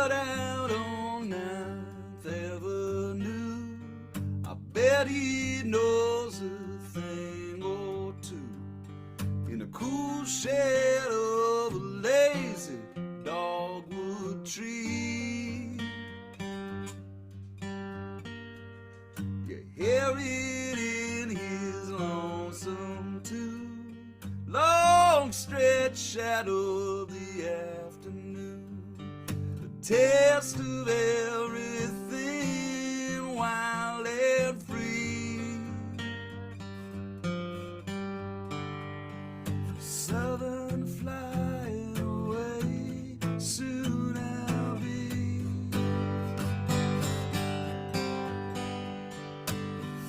But out on Ninth Avenue, I bet he knows a thing or two. In a cool shade of a lazy dogwood tree, you hear it in his lonesome tune, long stretched shadow of the afternoon, a taste of everything wild and free. Southern flying away, soon I'll be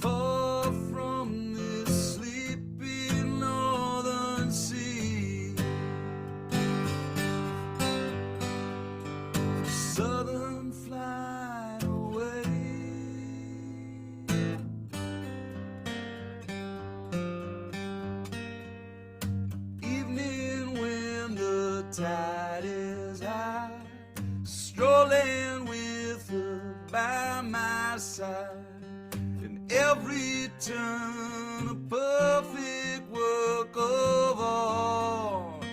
far from this sleepy northern sea. Southern flying away. Evening when the tide is high, strolling with her by my side, and every turn a perfect work of art.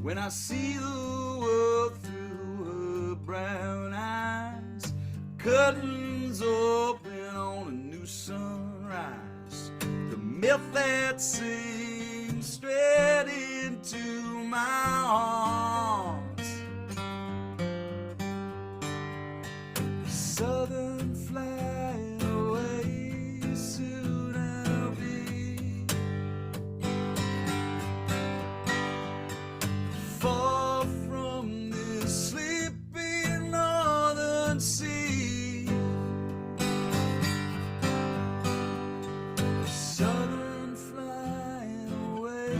When I see the world through her brown eyes, curtains open on a new sunrise, the myth that sings straight into my heart. Southern flying away, soon I'll be far from this sleepy northern sea. Southern flying away.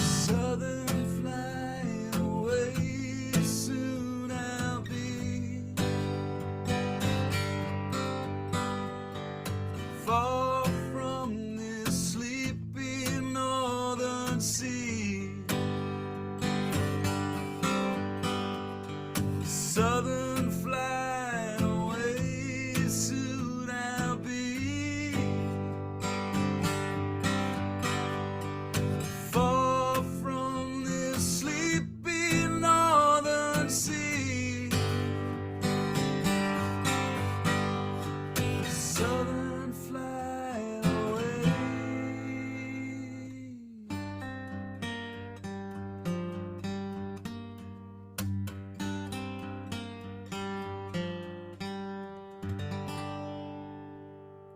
Southern flying away, soon I'll be far from this sleepy northern sea. Southern flying away, soon I'll be far from this sleepy northern sea. Southern flying away.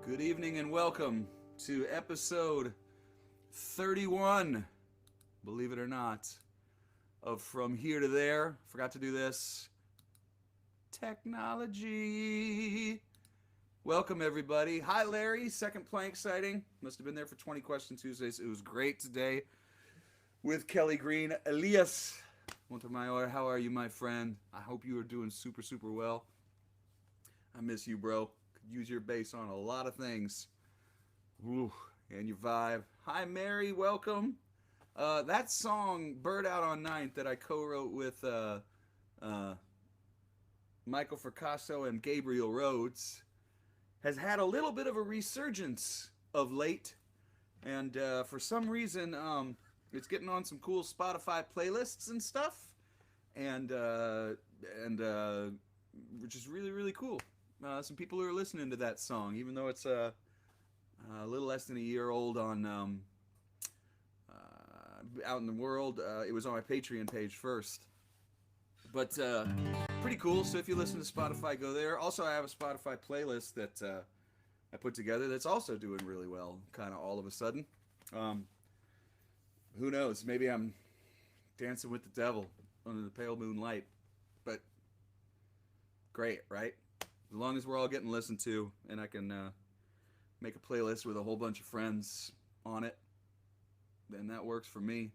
Good evening and welcome to episode 31, believe it or not, of From Here to There. Forgot to do this. Technology. Welcome, everybody. Hi, Larry. Second plank sighting. Must have been there for 20 Question Tuesdays. It was great today with Kelly Green. Elias Montemayor, how are you, my friend? I hope you are doing super, super well. I miss you, bro. Could use your bass on a lot of things. Ooh, and your vibe. Hi, Mary. Welcome. That song, Bird Out on Ninth, that I co-wrote with Michael Fracasso and Gabriel Rhodes, has had a little bit of a resurgence of late. And for some reason, it's getting on some cool Spotify playlists and stuff. And which is really, really cool. Some people who are listening to that song, even though it's a little less than a year old on out in the world. It was on my Patreon page first. But pretty cool. So if you listen to Spotify, go there. Also, I have a Spotify playlist that I put together that's also doing really well, kind of all of a sudden. Who knows? Maybe I'm Dancing with the Devil under the pale moonlight. But great, right? As long as we're all getting listened to, and I can make a playlist with a whole bunch of friends on it, then that works for me.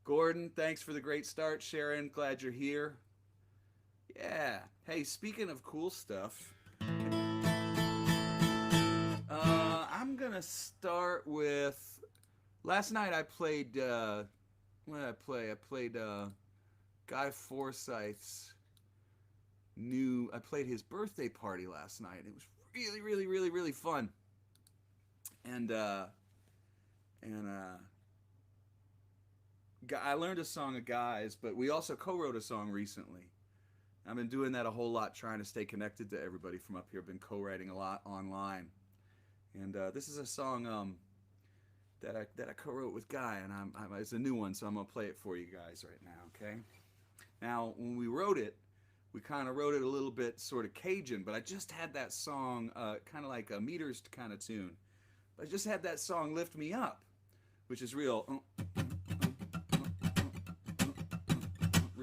Gordon, thanks for the great start. Sharon, glad you're here. Yeah. Hey, speaking of cool stuff, I'm going to start with... Last night I played... what did I play? I played Guy Forsyth's new... I played his birthday party last night. It was really, really, really, really fun. And I learned a song of Guy's, but we also co-wrote a song recently. I've been doing that a whole lot, trying to stay connected to everybody from up here. Been co-writing a lot online, and this is a song that I co-wrote with Guy, and it's a new one, so I'm gonna play it for you guys right now. Okay. Now, when we wrote it, we kind of wrote it a little bit sort of Cajun, but I just had that song kind of like a meters kind of tune. I just had that song Lift Me Up, which is real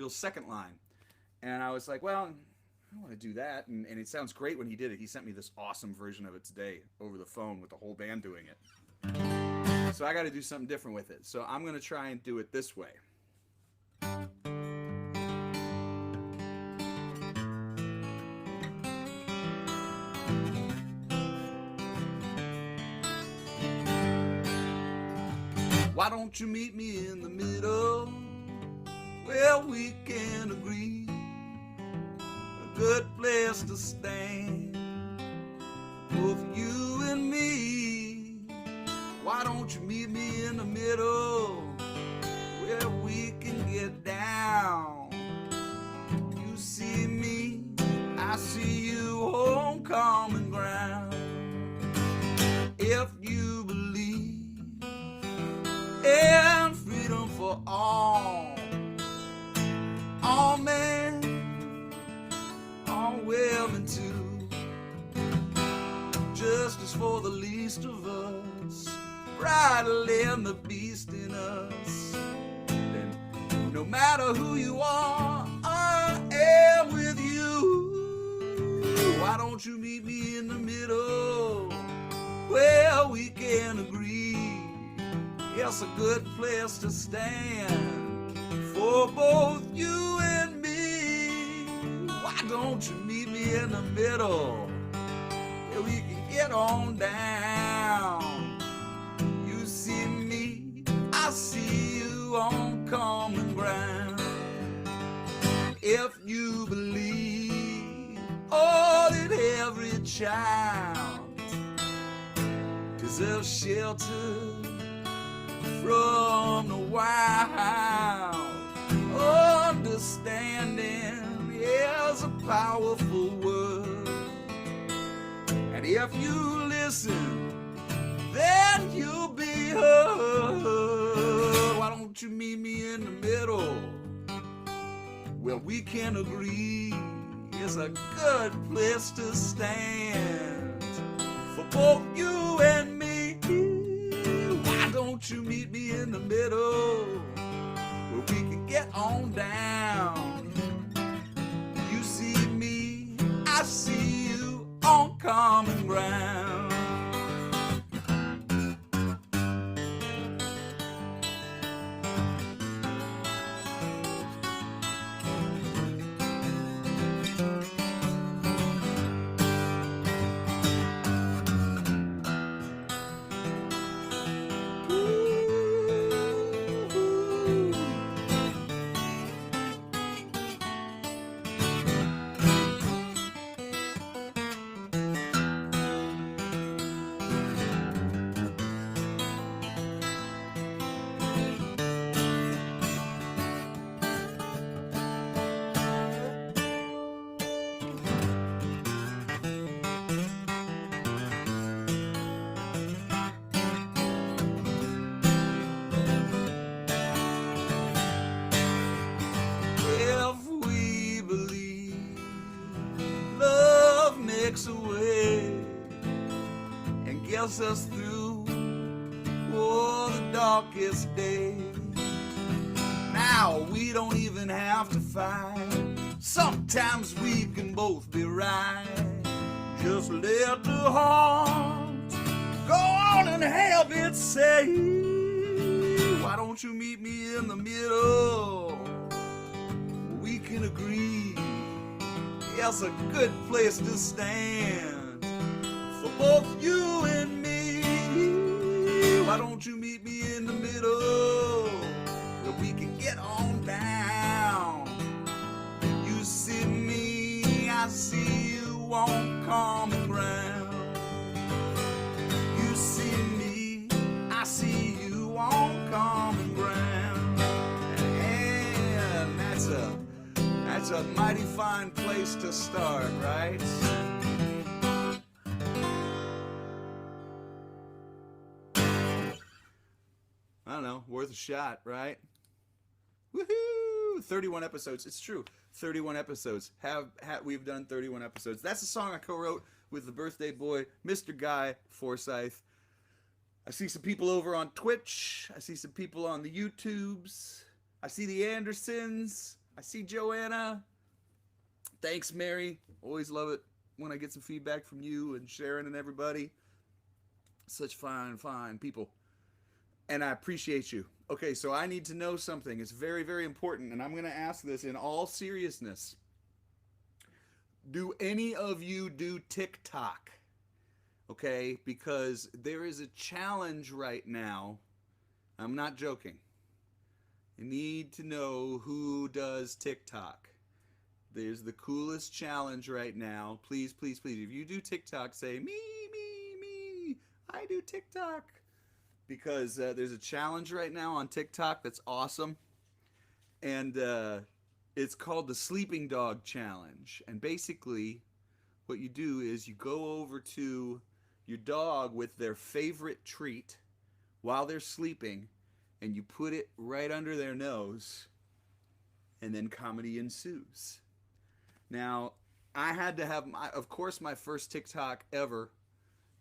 second line. And I was like, well, I want to do that. And it sounds great when he did it. He sent me this awesome version of it today over the phone with the whole band doing it. So I got to do something different with it. So I'm going to try and do it this way. Why don't you meet me in the middle, where we can agree, a good place to stand, both you and me. Why don't you meet me in the middle, where we can get down? You see me, I see you, home common ground. If you believe in freedom for all men, all women too, justice for the least of us, bridle in the beast in us, then no matter who you are, I am with you. Why don't you meet me in the middle, where we can agree? It's a good place to stand for both you and me. Why don't you meet me in the middle, where we can get on down? You see me, I see you, on common ground. If you believe, oh, that every child deserves shelter from the wild, understanding is a powerful word. And if you listen, then you'll be heard. Why don't you meet me in the middle, where we can agree? It's a good place to stand for both you and me. Why don't you meet me in the middle, where we can get on down? You see me, I see you, on common ground. Away and gets us through the darkest day. How we don't even have to fight. Sometimes we can both be right. Just let the heart go on and have it say. Why don't you meet me in the middle? We can agree. That's a good place to stand for both you and me. Why don't you meet me in the middle where we can get on down? You see me, I see you on common ground. You see me, I see you on common ground. And that's a mighty fine place to start, right? I don't know, worth a shot, right? Woohoo! 31 episodes. It's true. 31 episodes. We've done 31 episodes. That's a song I co-wrote with the birthday boy, Mr. Guy Forsyth. I see some people over on Twitch. I see some people on the YouTubes. I see the Andersons. I see Joanna. Thanks, Mary. Always love it when I get some feedback from you and Sharon and everybody. Such fine, fine people. And I appreciate you. Okay, so I need to know something. It's very, very important, and I'm going to ask this in all seriousness. Do any of you do TikTok? Okay, because there is a challenge right now. I'm not joking. You need to know who does TikTok. There's the coolest challenge right now. Please, please, please. If you do TikTok, say, me, I do TikTok. Because there's a challenge right now on TikTok that's awesome. And it's called the Sleeping Dog Challenge. And basically, what you do is you go over to your dog with their favorite treat while they're sleeping, and you put it right under their nose, and then comedy ensues. Now, I had to have, of course, my first TikTok ever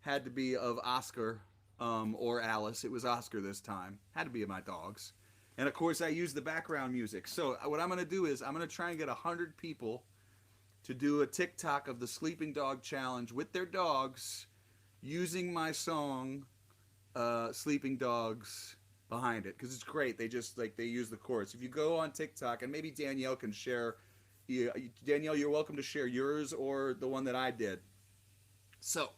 had to be of Oscar or Alice. It was Oscar this time. Had to be of my dogs. And of course I used the background music. So what I'm going to do is I'm going to try and get 100 people to do a TikTok of the Sleeping Dog Challenge with their dogs using my song Sleeping Dogs behind it. Because it's great. They just they use the chorus. If you go on TikTok, and maybe Danielle can share. Danielle, you're welcome to share yours or the one that I did. So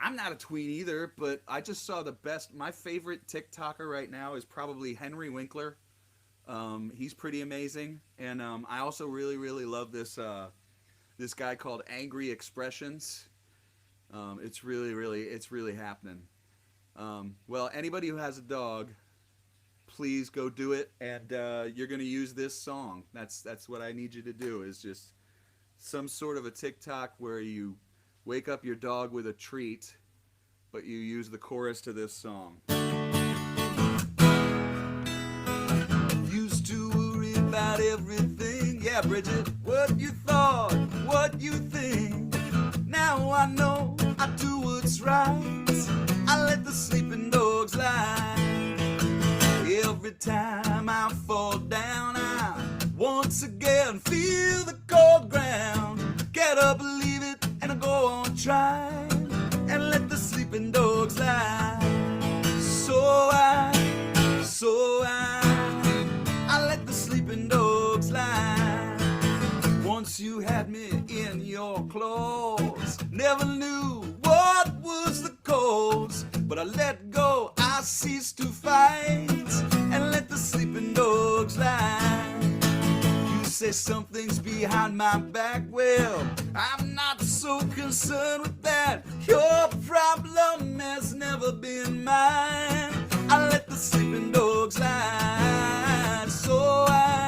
I'm not a tween either, but I just saw the best. My favorite TikToker right now is probably Henry Winkler. He's pretty amazing, and I also really, really love this this guy called Angry Expressions. It's really happening. Well, anybody who has a dog, please go do it, and you're gonna use this song. That's what I need you to do. Is just some sort of a TikTok where you wake up your dog with a treat, but you use the chorus to this song. Used to worry about everything. Yeah, Bridget, what you thought, what you think. Now I know I do what's right. I let the sleeping dogs lie. Every time I fall down, I once again feel the cold ground. Get up, believe it, and I go on trying, and let the sleeping dogs lie. So I let the sleeping dogs lie. Once you had me in your claws, never knew what was the cause, but I let go, I ceased to fight, and let the sleeping dogs lie. You say something's behind my back, well, I'm not so concerned with that. Your problem has never been mine. I let the sleeping dogs lie. So I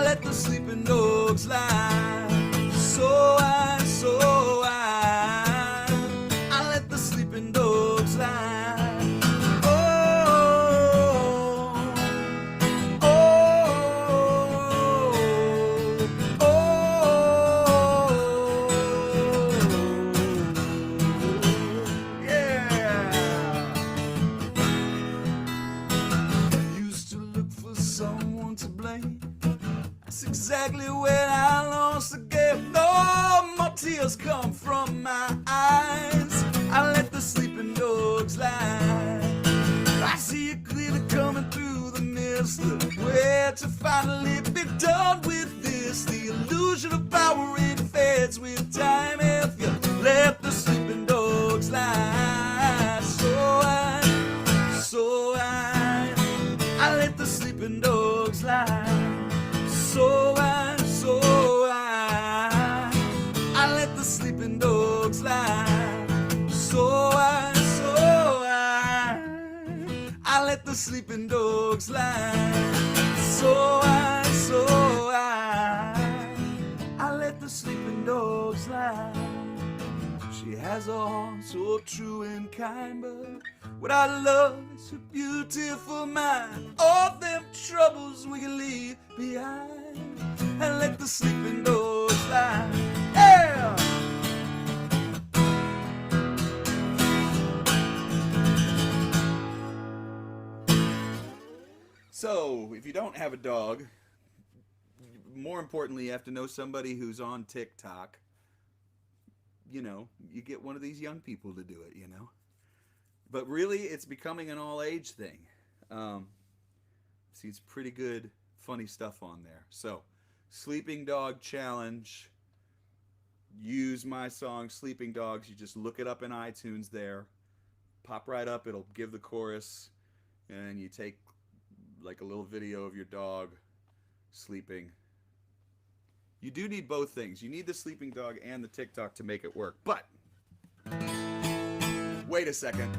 let the sleeping dogs lie. So I let the sleeping dogs lie. tears come from my eyes. I let the sleeping dogs lie. I see it clearly coming through the mist. Where to finally be done with this? The illusion of power, it fades with time if you let the sleeping dogs lie. So I let the sleeping dogs lie. So I let the sleeping dogs lie. So I let the sleeping dogs lie. So I let the sleeping dogs lie. She has a heart so true and kind, but what I love is her beautiful mind. All them troubles we can leave behind and let the sleeping dogs lie. Yeah! So, if you don't have a dog, more importantly, you have to know somebody who's on TikTok. You know, you get one of these young people to do it, you know. But really, it's becoming an all-age thing. See, it's pretty good, funny stuff on there. So, Sleeping Dog Challenge. Use my song, Sleeping Dogs. You just look it up in iTunes there. Pop right up. It'll give the chorus. And you take like a little video of your dog sleeping. You do need both things. You need the sleeping dog and the TikTok to make it work. But wait a second.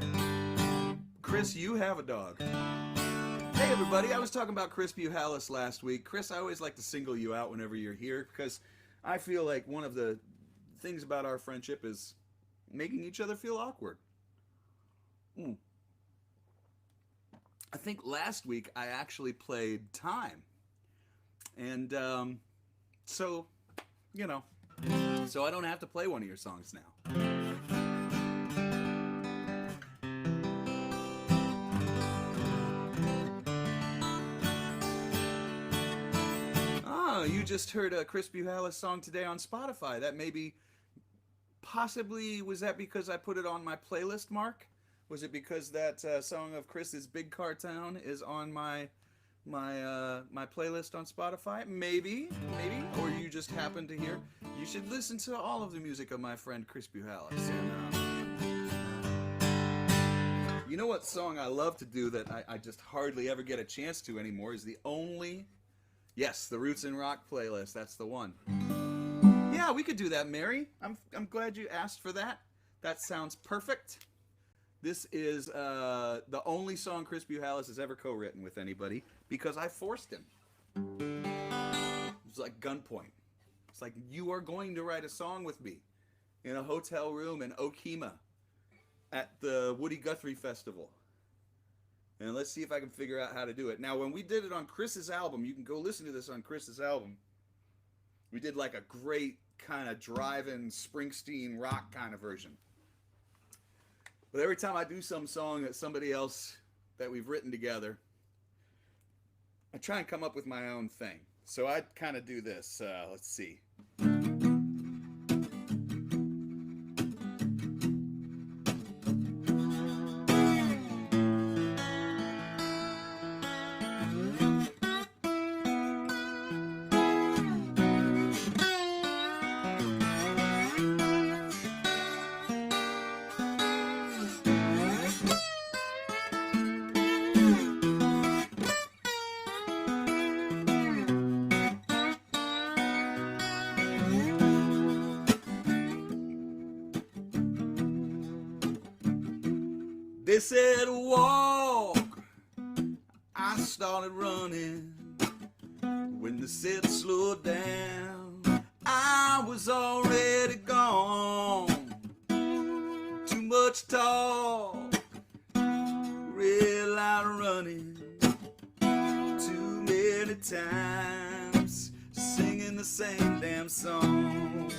Chris, you have a dog. Hey everybody, I was talking about Chris Buhalis last week. Chris, I always like to single you out whenever you're here because I feel like one of the things about our friendship is making each other feel awkward. I think last week I actually played Time. And so, you know, so I don't have to play one of your songs now. Oh, you just heard a Chris Buhalis song today on Spotify. That maybe, possibly, was that because I put it on my playlist, Mark? Was it because that song of Chris's Big Car Town is on my playlist on Spotify? Maybe, or you just happen to hear. You should listen to all of the music of my friend Chris Buhalis. And, you know what song I love to do that I just hardly ever get a chance to anymore is the Roots and Rock playlist. That's the one. Yeah, we could do that, Mary. I'm glad you asked for that. That sounds perfect. This is the only song Chris Buhalis has ever co-written with anybody because I forced him. It was like gunpoint. It's like, you are going to write a song with me in a hotel room in Okima at the Woody Guthrie Festival. And let's see if I can figure out how to do it. Now, when we did it on Chris's album, you can go listen to this on Chris's album. We did like a great kind of drive-in Springsteen rock kind of version. But every time I do some song that somebody else that we've written together, I try and come up with my own thing. So I kind of do this. Let's see. They said walk, I started running. When they said slow down, I was already gone. Too much talk, real loud running. Too many times singing the same damn song.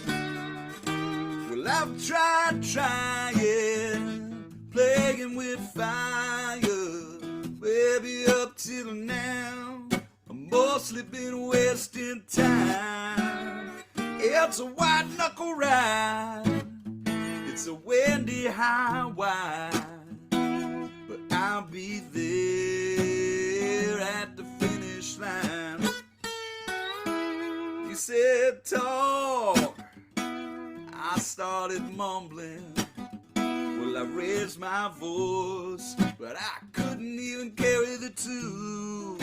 Well, I've tried trying, playing with fire, baby, up till now. I've mostly been wasting time. It's a white knuckle ride. It's a windy highway, but I'll be there at the finish line. You said talk, I started mumbling. Well, I raised my voice, but I couldn't even carry the tune.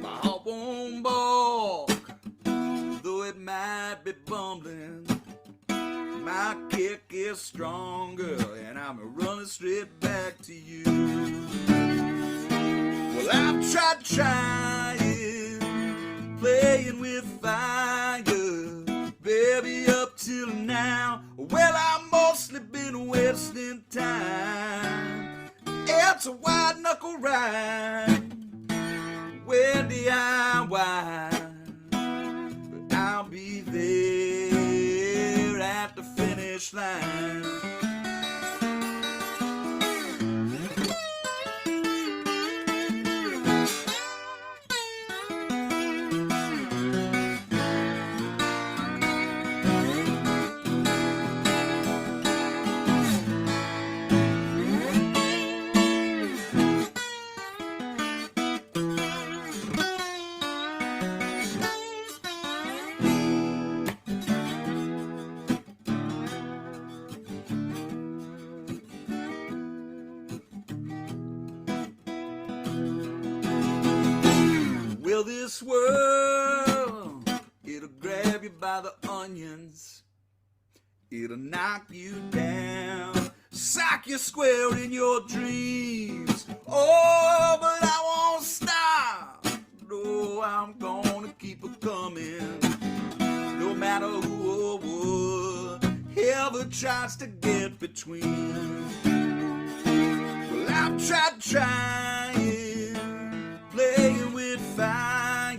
My heart won't balk, though it might be bumbling. My kick is stronger, and I'm running straight back to you. Well, I've tried trying, playing with fire, baby, up till now. Well, I've mostly been wasting time. It's a white knuckle ride, windy highway, but I'll be there at the finish line. Well, this world, it'll grab you by the onions. It'll knock you down, sock you square in your dreams. Oh, but I won't stop. No, I'm gonna keep it coming. No matter who or what ever tries to get between. Well, I've tried trying, playing with fire,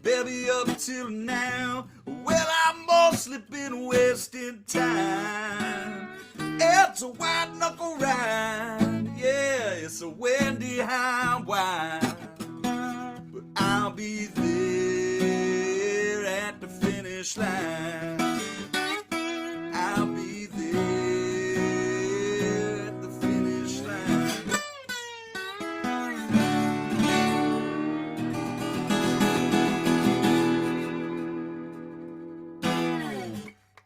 baby, up till now. Well, I've mostly been wasting time. It's a white knuckle ride, yeah, it's a windy highway, but I'll be there at the finish line. I'll be there at the finish line.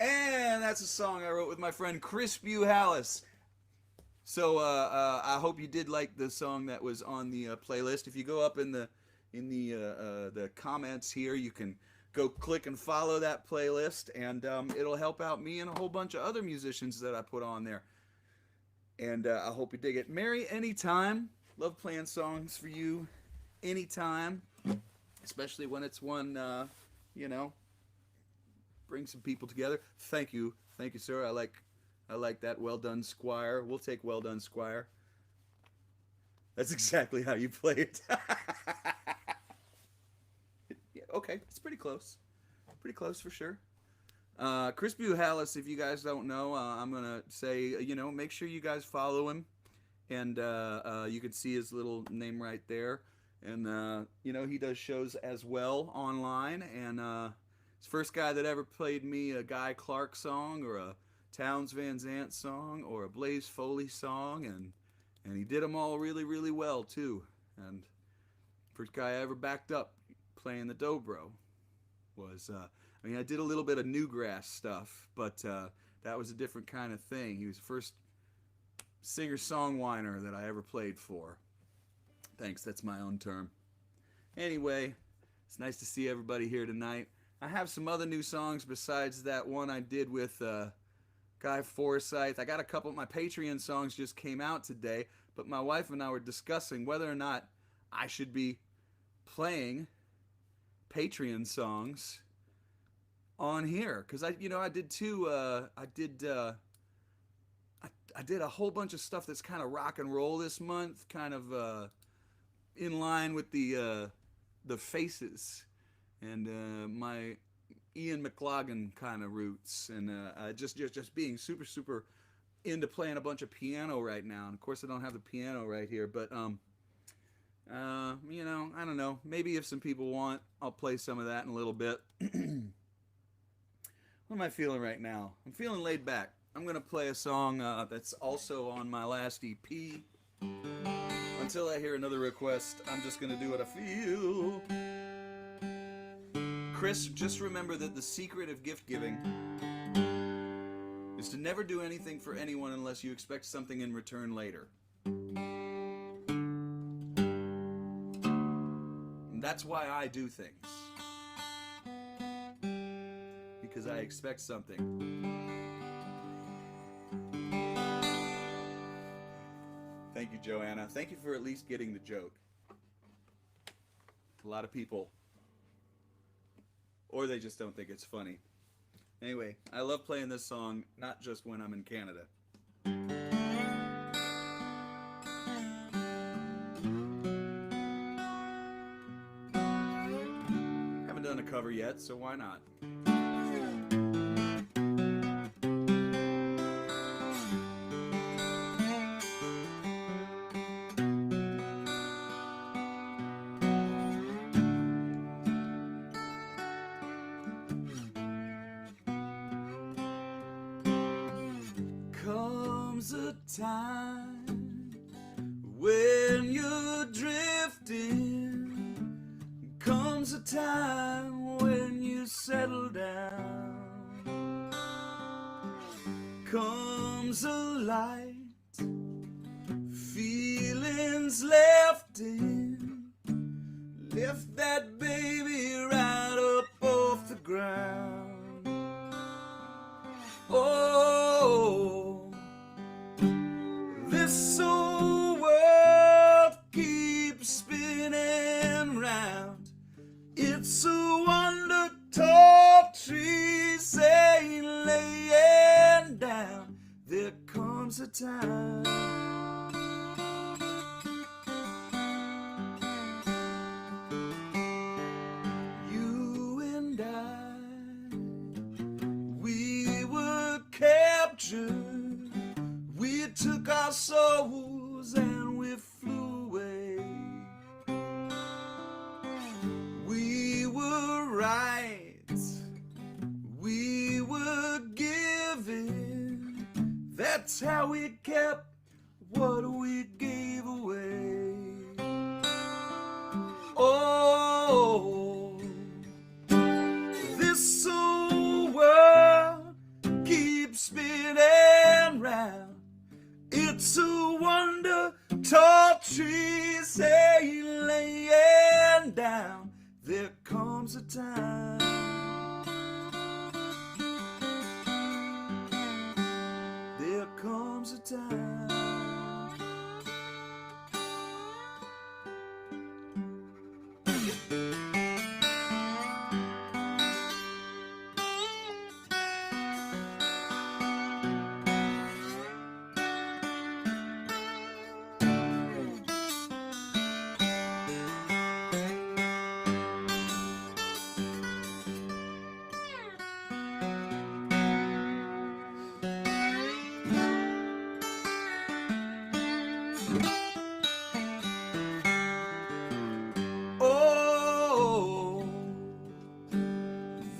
And that's a song I wrote with my friend Chris Buhalis. So I hope you did like the song that was on the playlist. If you go up in the comments here, you can go click and follow that playlist, and it'll help out me and a whole bunch of other musicians that I put on there. And I hope you dig it. Mary, anytime. Love playing songs for you anytime, especially when it's one, bring some people together. Thank you, sir. I like that. Well done, Squire. We'll take well done, Squire. That's exactly how you play it. Yeah, okay, it's pretty close. Pretty close for sure. Chris Buhalis, if you guys don't know, I'm gonna say, make sure you guys follow him, and you can see his little name right there. And he does shows as well online, and he's the first guy that ever played me a Guy Clark song, or a Townes Van Zandt song, or a Blaze Foley song, and he did them all really, really well too. And first guy I ever backed up playing the dobro was, I did a little bit of newgrass stuff, but that was a different kind of thing. He was the first singer-songwriter that I ever played for. Thanks, that's my own term. Anyway, it's nice to see everybody here tonight. I have some other new songs besides that one I did with Guy Forsyth. I got a couple of my Patreon songs just came out today, but my wife and I were discussing whether or not I should be playing Patreon songs on here, because I did a whole bunch of stuff that's kind of rock and roll this month, kind of in line with the Faces and my Ian McLagan kind of roots, and just being super, super into playing a bunch of piano right now. And of course I don't have the piano right here, but I don't know, maybe if some people want, I'll play some of that in a little bit. What am I feeling right now? I'm feeling laid back. I'm going to play a song that's also on my last EP. Until I hear another request, I'm just going to do what I feel. Chris, just remember that the secret of gift giving is to never do anything for anyone unless you expect something in return later. And that's why I do things. Because I expect something. Thank you, Joanna. Thank you for at least getting the joke. A lot of people, or they just don't think it's funny. Anyway, I love playing this song, not just when I'm in Canada. Haven't done a cover yet, so why not? Comes a time when you're drifting. Comes a time when you settle down. Comes a light, feelings left in. Lift that baby right up off the ground. Oh, this old world keeps spinning round. It's a wonder tall trees ain't laying down. There comes a time you and I, we were captured. We took our souls and we flew away. We were right, we were given. That's how we kept what we gave away. Oh, this old world keeps spinning round. It's a wonder tall trees ain't laying down. There comes a time there comes a time oh,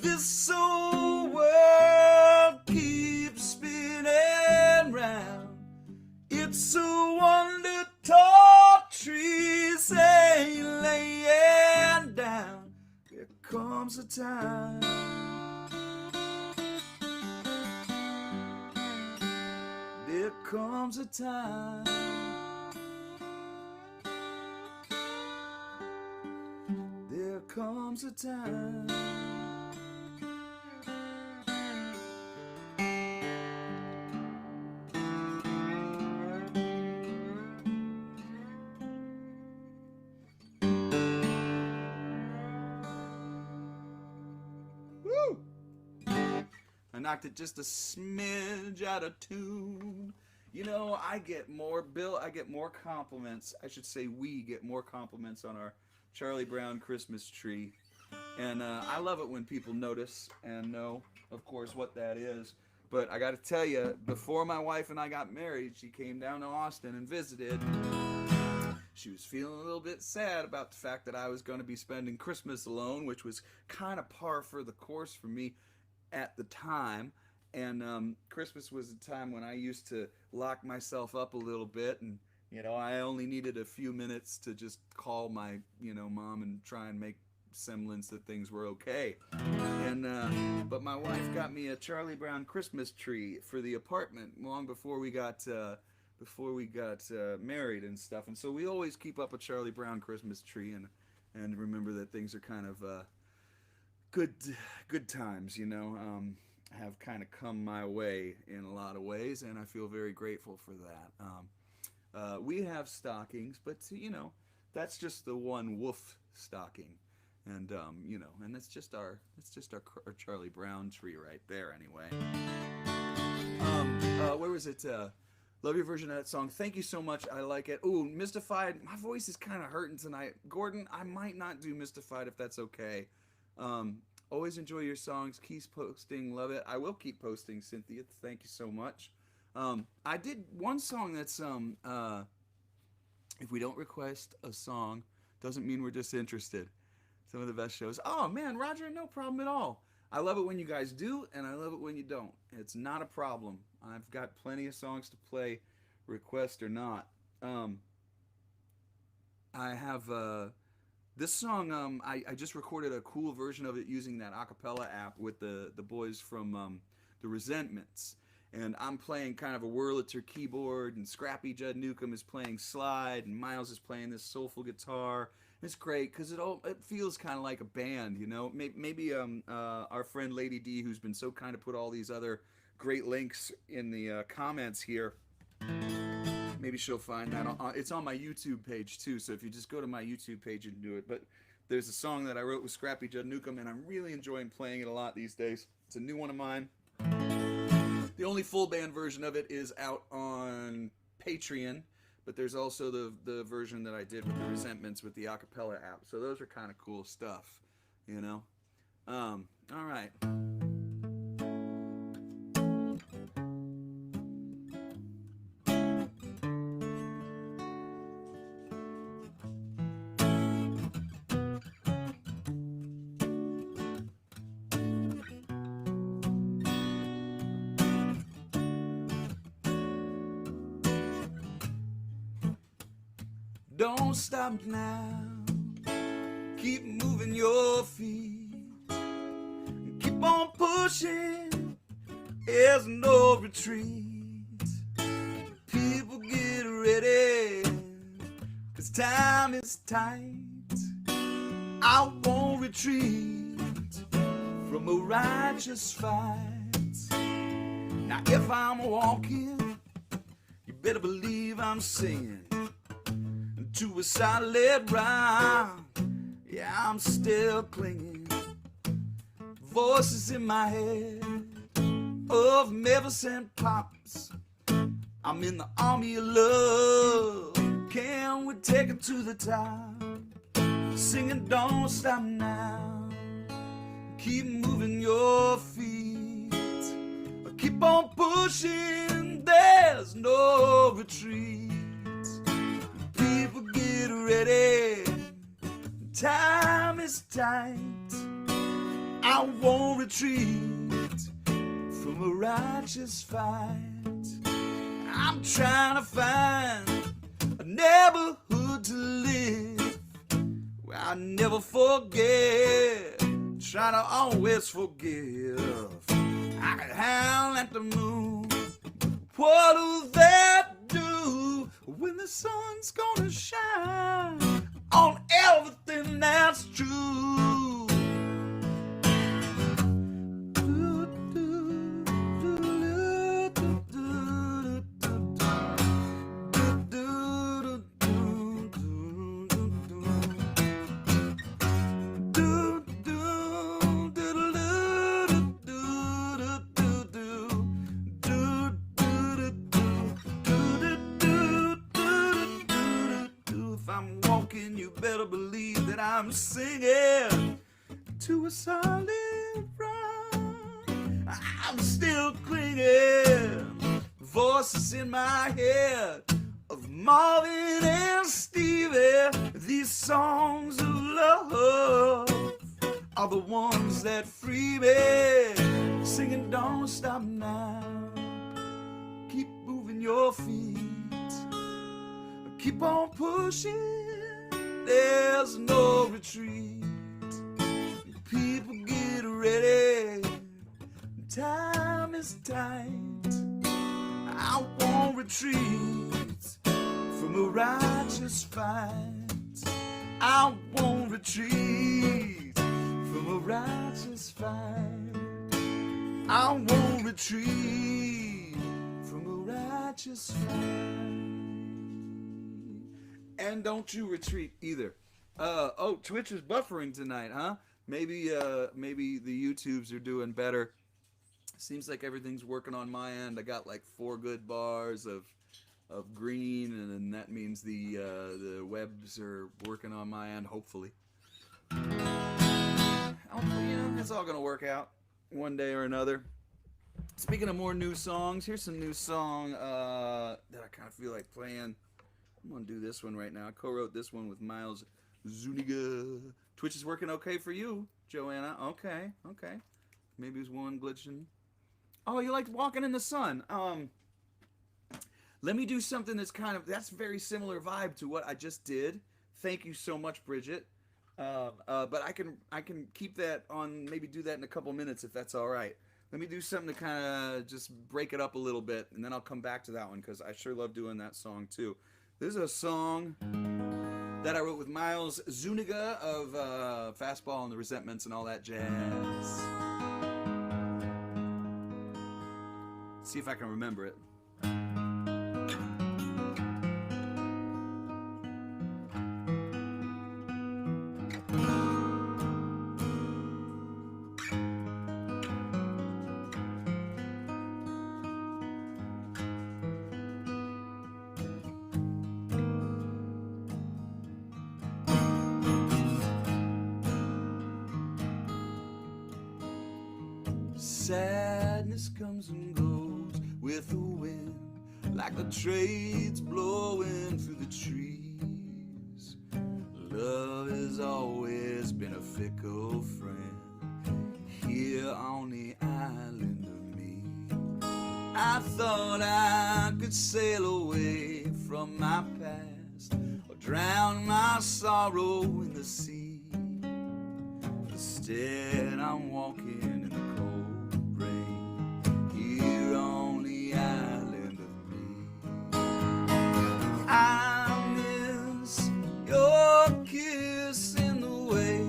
this old world keeps spinning round. It's a wonder tall trees ain't laying down. There comes a time there comes a time there comes a time Woo! I knocked it just a smidge out of tune. You know, I get more compliments. I should say we get more compliments on our Charlie Brown Christmas tree. And I love it when people notice and know, of course, what that is. But I got to tell you, before my wife and I got married, she came down to Austin and visited. She was feeling a little bit sad about the fact that I was going to be spending Christmas alone, which was kind of par for the course for me. at the time. And Christmas was a time when I used to lock myself up a little bit, and I only needed a few minutes to just call my mom and try and make semblance that things were okay. And but my wife got me a Charlie Brown Christmas tree for the apartment long before we got married and stuff. And so we always keep up a Charlie Brown Christmas tree and remember that things are kind of good times, have kind of come my way in a lot of ways, and I feel very grateful for that. We have stockings, but that's just the one woof stocking, and and it's just our Charlie Brown tree right there. Anyway, where was it? Love your version of that song. Thank you so much. I like it. Ooh, Mystified. My voice is kind of hurting tonight. Gordon, I might not do Mystified if that's okay. Always enjoy your songs. Keep posting. Love it. I will keep posting, Cynthia. Thank you so much. I did one song that's if we don't request a song, doesn't mean we're disinterested. Some of the best shows. Oh man, Roger, no problem at all. I love it when you guys do, and I love it when you don't. It's not a problem. I've got plenty of songs to play, request or not. I have this song. I just recorded a cool version of it using that acapella app with the boys from the Resentments. And I'm playing kind of a Wurlitzer keyboard, and Scrappy Judd Newcomb is playing slide, and Miles is playing this soulful guitar. It's great because it feels kind of like a band, Maybe our friend Lady D, who's been so kind to put all these other great links in the comments here, maybe she'll find that. It's on my YouTube page too, so if you just go to my YouTube page, you can do it. But there's a song that I wrote with Scrappy Judd Newcomb, and I'm really enjoying playing it a lot these days. It's a new one of mine. The only full band version of it is out on Patreon, but there's also the version that I did with the Resentments with the acapella app. So those are kind of cool stuff, All right. Don't stop now, keep moving your feet, keep on pushing, there's no retreat. People get ready, 'cause time is tight. I won't retreat from a righteous fight. Now if I'm walking, you better believe I'm singing to a solid ground. Yeah, I'm still clinging. Voices in my head of Maleficent pops. I'm in the army of love. Can we take it to the top? Singing, don't stop now. Keep moving your feet. Keep on pushing. There's no retreat. People get ready, time is tight. I won't retreat from a righteous fight. I'm trying to find a neighborhood to live where I never forget, try to always forgive. I can howl at the moon, what'll that do when the sun's gonna shine on everything that's true? You better believe that I'm singing to a solid rock. I'm still clinging. Voices in my head of Marvin and Stevie. These songs of love are the ones that free me. singing don't stop now. Keep moving your feet, keep on pushing, there's no retreat. People get ready, time is tight. I won't retreat from a righteous fight. I won't retreat from a righteous fight. I won't retreat from a righteous fight. And don't you retreat either. Oh, Twitch is buffering tonight, huh? Maybe the YouTubes are doing better. Seems like everything's working on my end. I got like 4 good bars of green, and then that means the webs are working on my end. Hopefully, it's all gonna work out one day or another. Speaking of more new songs, here's some new song that I kind of feel like playing. I'm gonna do this one right now. I co-wrote this one with Miles Zuniga. Twitch is working okay for you, Joanna. Okay. Maybe there's one glitching. Oh, you liked Walkin In The Sun. Let me do something that's very similar vibe to what I just did. Thank you so much, Bridget. But I can keep that on, maybe do that in a couple minutes if that's all right. Let me do something to kind of just break it up a little bit, and then I'll come back to that one because I sure love doing that song too. This is a song that I wrote with Miles Zuniga of Fastball and the Resentments and all that jazz. See if I can remember it. Sadness comes and goes with the wind, like the trades blowing through the trees. Love has always been a fickle friend here on the island of me. I thought I could sail away from my past or drown my sorrow in the sea. Instead, I'm walking in the cold rain here on the island of me. I miss your kiss in the way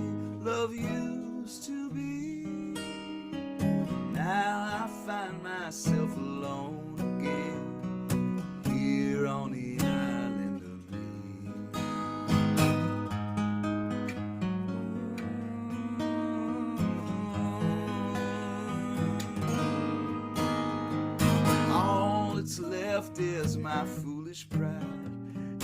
love used to be. Now I find myself alone again here on the island of me. All that's left is my foolish pride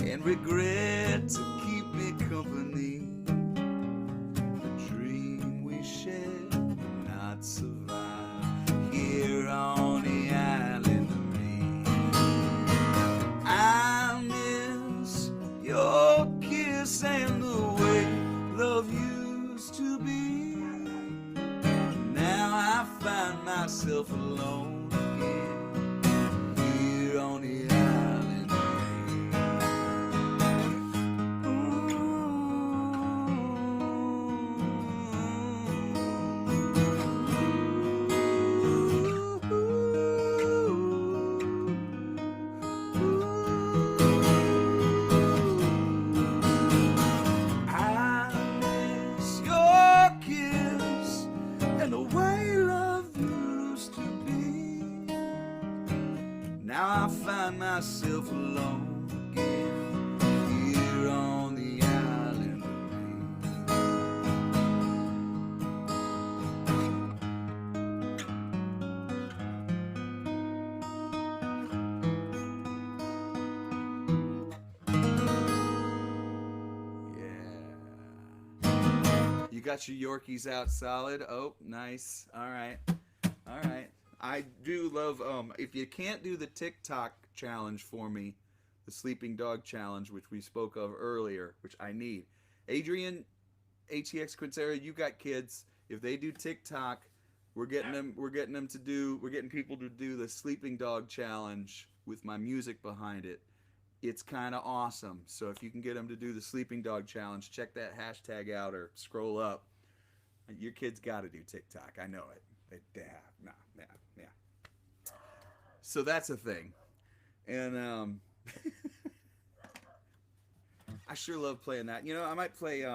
and regret to keep me company. The dream we shared will not survive here on the island of me. I miss your kiss and the way love used to be. Now I find myself alone again here on the island of I miss your kiss and the way love used to be. Now I find myself alone again here on the island of yeah. You got your Yorkies out solid. Oh, nice. All right. I do love, if you can't do the TikTok challenge for me, the sleeping dog challenge, which we spoke of earlier, which I need. Adrian, ATX Quintera, you got kids. If they do TikTok We're getting people to do the sleeping dog challenge with my music behind it. It's kind of awesome. So if you can get them to do the sleeping dog challenge, check that hashtag out or scroll up. Your kids got to do TikTok. I know it. They have. Yeah. So that's a thing. And I sure love playing that. You know, I might play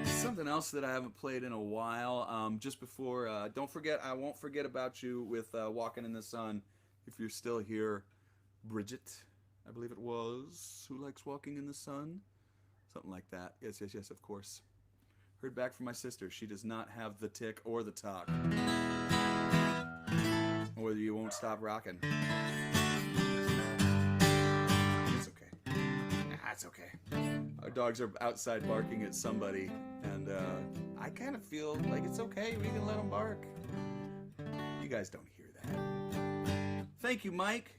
something else that I haven't played in a while. Just before, don't forget, I won't forget about you with Walkin In The Sun. If you're still here, Bridget, I believe it was, who likes walking in the sun? Something like that. Yes, of course. Heard back from my sister. She does not have the tick or the talk. Or you won't stop rocking. It's okay. It's okay. Our dogs are outside barking at somebody, and I kind of feel like it's okay. We can let them bark. You guys don't hear that. Thank you, Mike.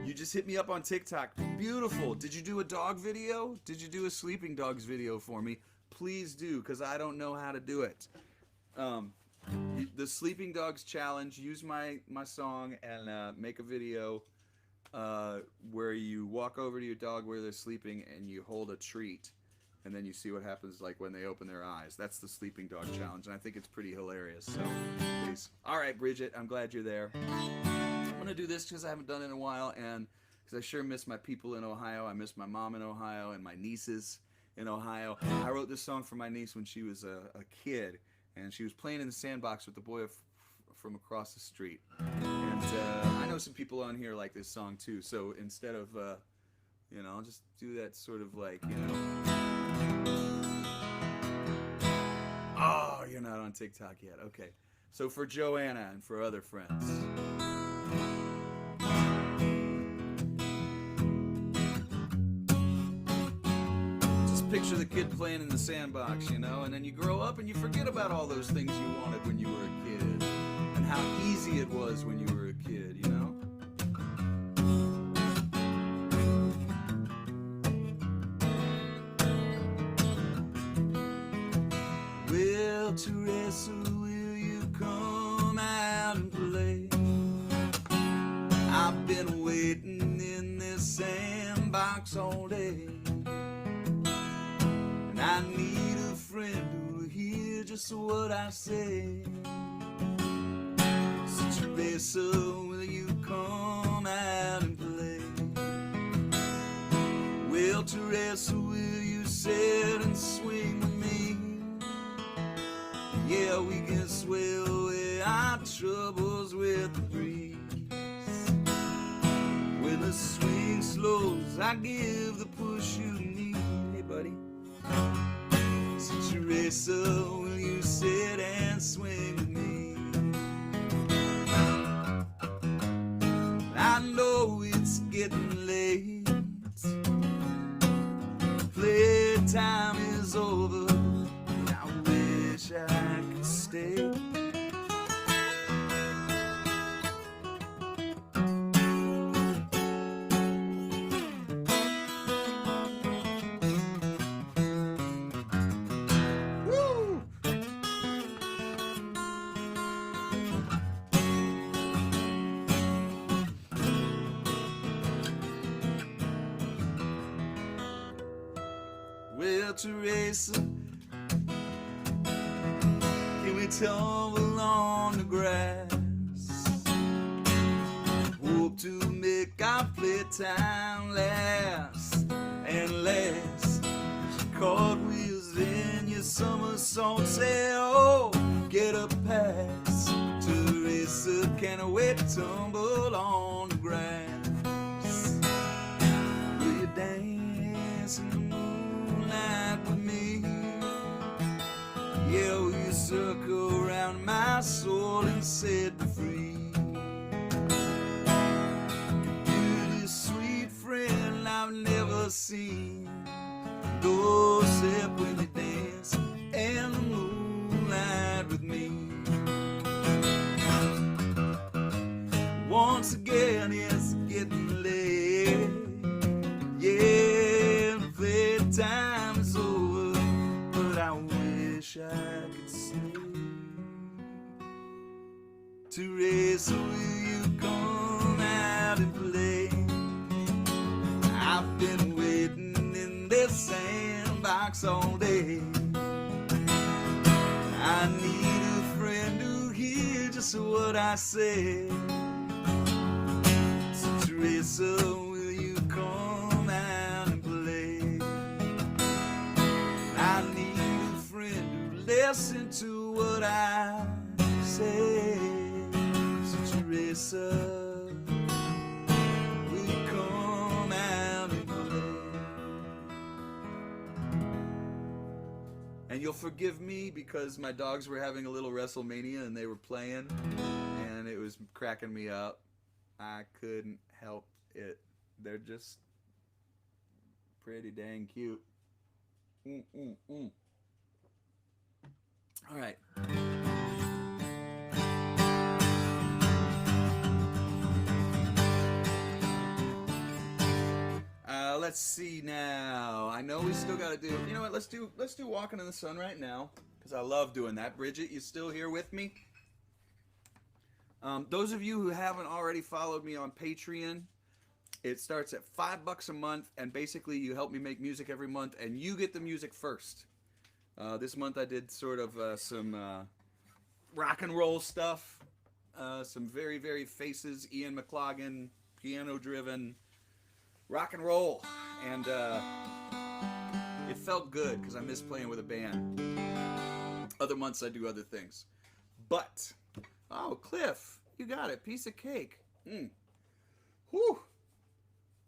You just hit me up on TikTok. Beautiful. Did you do a dog video? Did you do a sleeping dogs video for me? Please do, because I don't know how to do it. The Sleeping Dogs Challenge, use my song and make a video where you walk over to your dog where they're sleeping and you hold a treat. And then you see what happens like when they open their eyes. That's the Sleeping Dog Challenge, and I think it's pretty hilarious. So, please. All right, Bridget, I'm glad you're there. I'm going to do this because I haven't done it in a while, and because I sure miss my people in Ohio. I miss my mom in Ohio and my nieces in Ohio. I wrote this song for my niece when she was a kid, and she was playing in the sandbox with the boy from across the street. And I know some people on here like this song too, so instead of, you know, I'll just do that sort of like, you know. Oh, you're not on TikTok yet. Okay. So for Joanna and for other friends. Just picture the kid playing in the sandbox, you know, and then you grow up and you forget about all those things you wanted when you were a kid and how easy it was when you were a kid, you know. Well, Teresa, will you come out and play? I've been waiting in this sandbox all day, and I need a friend who'll hear just what I say. So Teresa, will you come out and play? Well, Teresa, will you sit and swing with me? Yeah, we can sway away our troubles with the breeze. When the swing slows, I give the push you need. Hey, buddy. So, Teresa, will you sit and swing with me? I know it's getting late. Playtime is over. I wish I could stay. Woo! Well, Teresa, can we tumble on the grass? Hope to make our playtime last and last. Cartwheels in your somersault, say, oh, get a pass. Teresa, can't wait to tumble on the grass. Will you dance in the moonlight with me? Yeah, will you circle around my soul and set me free? You're the sweet friend I've never seen. Go step when you dance in the moonlight with me. Once again, it's getting late. Yeah, playtime is over, but I wish I Teresa, will you come out and play? I've been waiting in this sandbox all day. I need a friend who hears just what I say. So Teresa, will you come out and play? I need a friend who listens to what I say. So Teresa, will you come out and play? And you'll forgive me because my dogs were having a little WrestleMania and they were playing and it was cracking me up. I couldn't help it. They're just pretty dang cute. All right. Let's see now. I know we still got to do. You know what? Let's do Walkin in the Sun right now because I love doing that. Bridget, you still here with me? Those of you who haven't already followed me on Patreon, it starts at $5 a month, and basically you help me make music every month, and you get the music first. This month I did sort of some rock and roll stuff, some very, very faces, Ian McLagan, piano-driven rock and roll, and it felt good because I miss playing with a band. Other months I do other things, but oh, Cliff, you got it, piece of cake. Whew.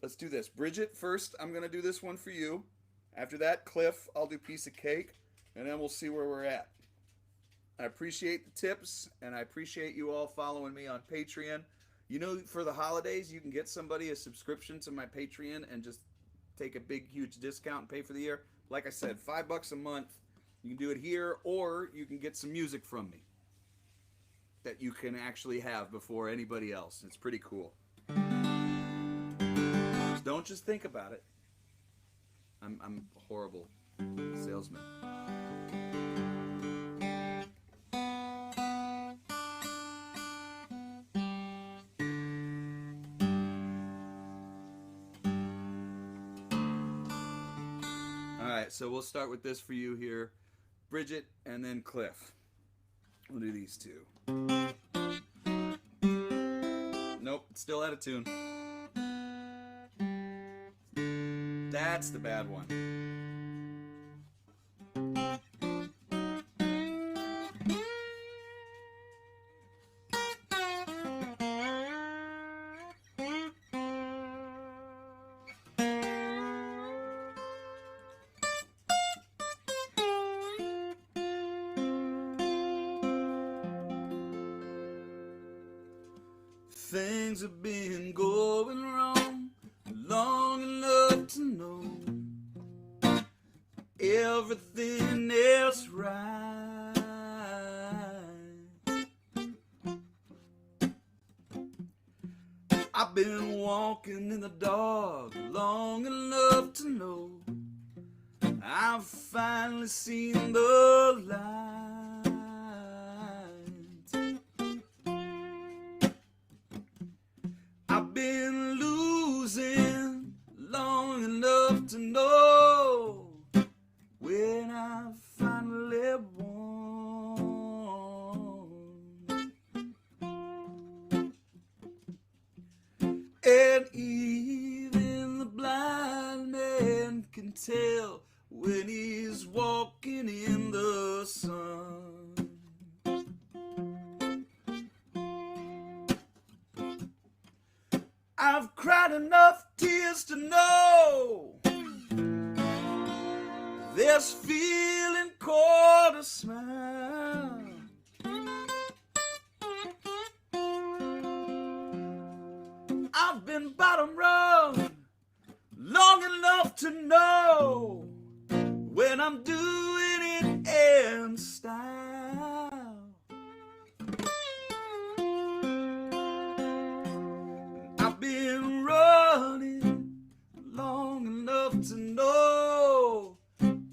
Let's do this. Bridget, first I'm gonna do this one for you. After that, Cliff, I'll do piece of cake, and then we'll see where we're at. I appreciate the tips, and I appreciate you all following me on Patreon. You know, for the holidays, you can get somebody a subscription to my Patreon and just take a big, huge discount and pay for the year. Like I said, $5 a month. You can do it here, or you can get some music from me that you can actually have before anybody else. It's pretty cool. So don't just think about it. I'm a horrible salesman. So we'll start with this for you here, Bridget, and then Cliff. We'll do these two. Nope, it's still out of tune. That's the bad one. Things have been going wrong long enough to know everything else right. I've been walking in the dark long enough to know I've finally seen the light. I've been losing long enough to know when I finally won. And even the blind man can tell when he's walking in the sun. I've cried enough tears to know this feeling called a smile. I've been bottom rung long enough to know when I'm doing it in style. I've been running long enough to know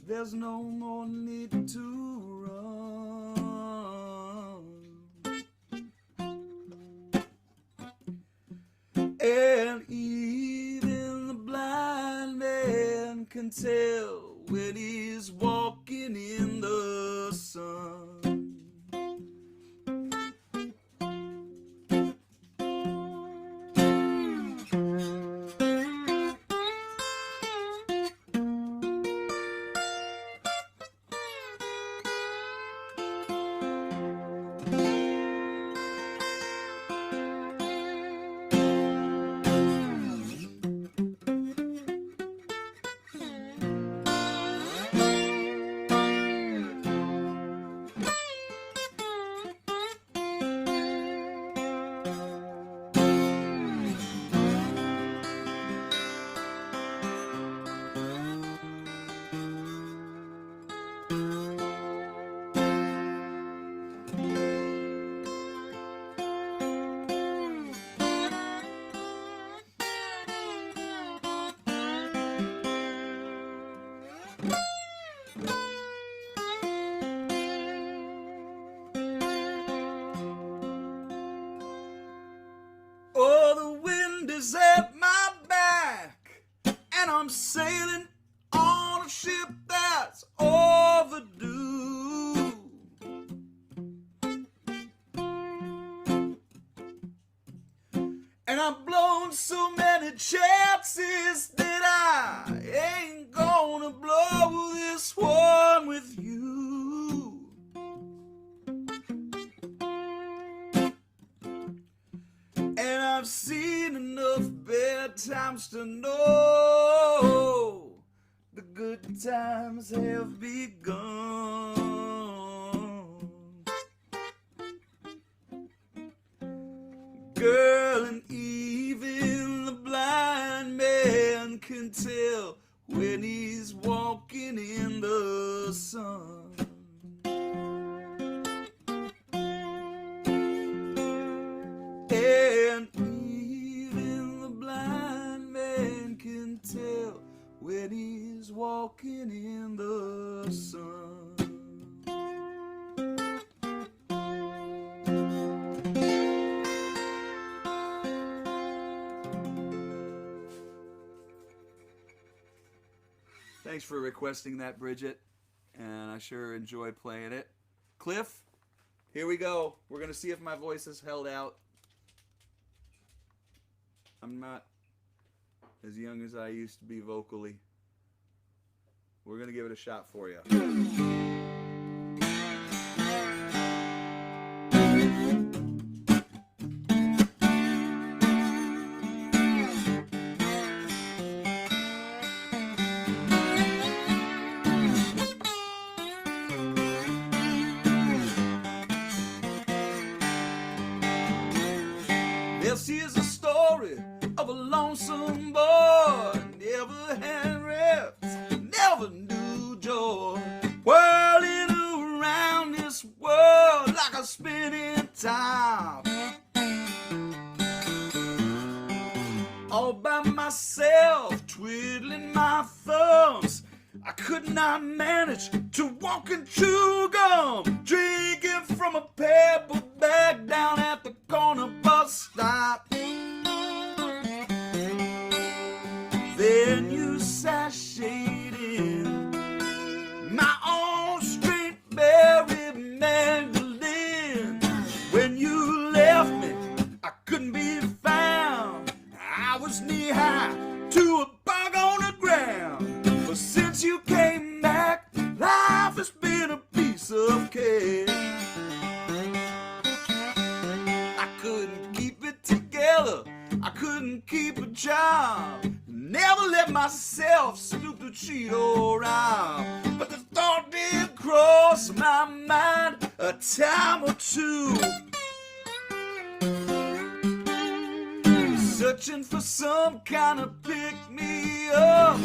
there's no more need to run. And even the blind man can tell when he's walking in the sun. Oh, the wind is at my back, and I'm sailing on a ship that's overdue. And I've blown so many chances that I ain't gonna blow this one with you. And I've seen enough bad times to know the good times have begun. Girl, and even the blind man can tell when he's walking in the sun. And even the blind man can tell when he's walking in the sun. Thanks for requesting that, Bridget, and I sure enjoy playing it. Cliff, here we go. We're going to see if my voice is held out. I'm not as young as I used to be vocally. We're going to give it a shot for you. This is a story of a lonesome boy, never had rest, never knew joy, whirling around this world like a spinning top. All by myself, twiddling my thumbs, I could not manage to walk and chew gum, drinking from a pebble bag down at the corner bus stop. Then you sashayed in my own straight berry mandolin. When you left me, I couldn't be found. I was knee high to a bug on the ground. But since you came back, life has been a piece of cake. I couldn't keep it together, I couldn't keep a job, never let myself snoop the Cheeto around. But the thought did cross my mind a time or two, searching for some kind of pick-me-up.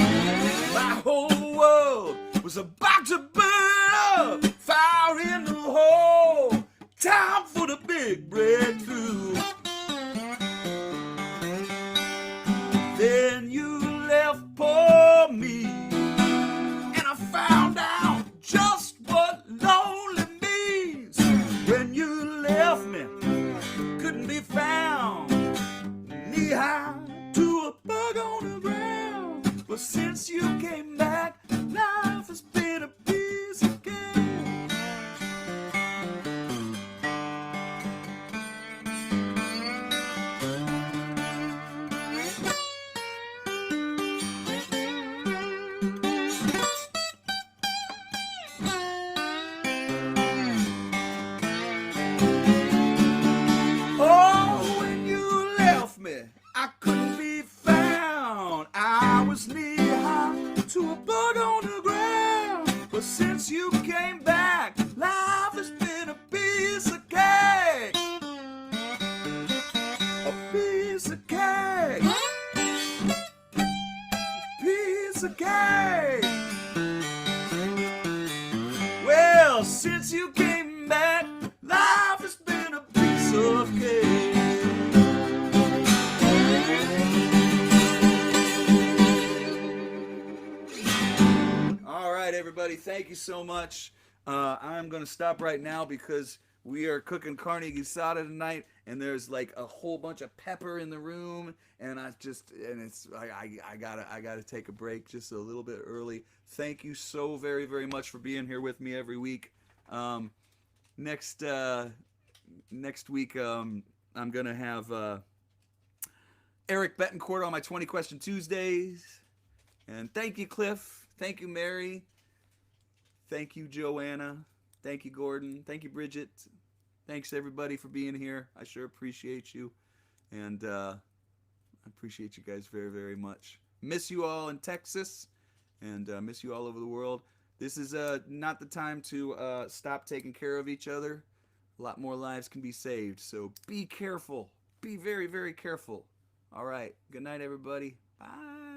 My whole world was about to burn up, fire in the hole, time for the big breakthrough. Then you left poor me, and I found out just what lonely means. When you left me, couldn't be found, knee high to you came back, life has been a piece of cake. Oh, when you left me, I couldn't be found. I was knee-high to a bug on the ground. But since you came back, life has been a piece of cake. A piece of cake. Piece of cake. Well, since you came back, life has been a piece of cake. All right, everybody, thank you so much. I'm going to stop right now because we are cooking carne asada tonight, and there's like a whole bunch of pepper in the room, and I gotta take a break just a little bit early. Thank you so very, very much for being here with me every week. Next week, I'm gonna have Eric Betancourt on my 20 Question Tuesdays. And thank you, Cliff. Thank you, Mary. Thank you, Joanna. Thank you, Gordon. Thank you, Bridget. Thanks, everybody, for being here. I sure appreciate you. And I appreciate you guys very, very much. Miss you all in Texas. And miss you all over the world. This is not the time to stop taking care of each other. A lot more lives can be saved. So be careful. Be very, very careful. All right. Good night, everybody. Bye.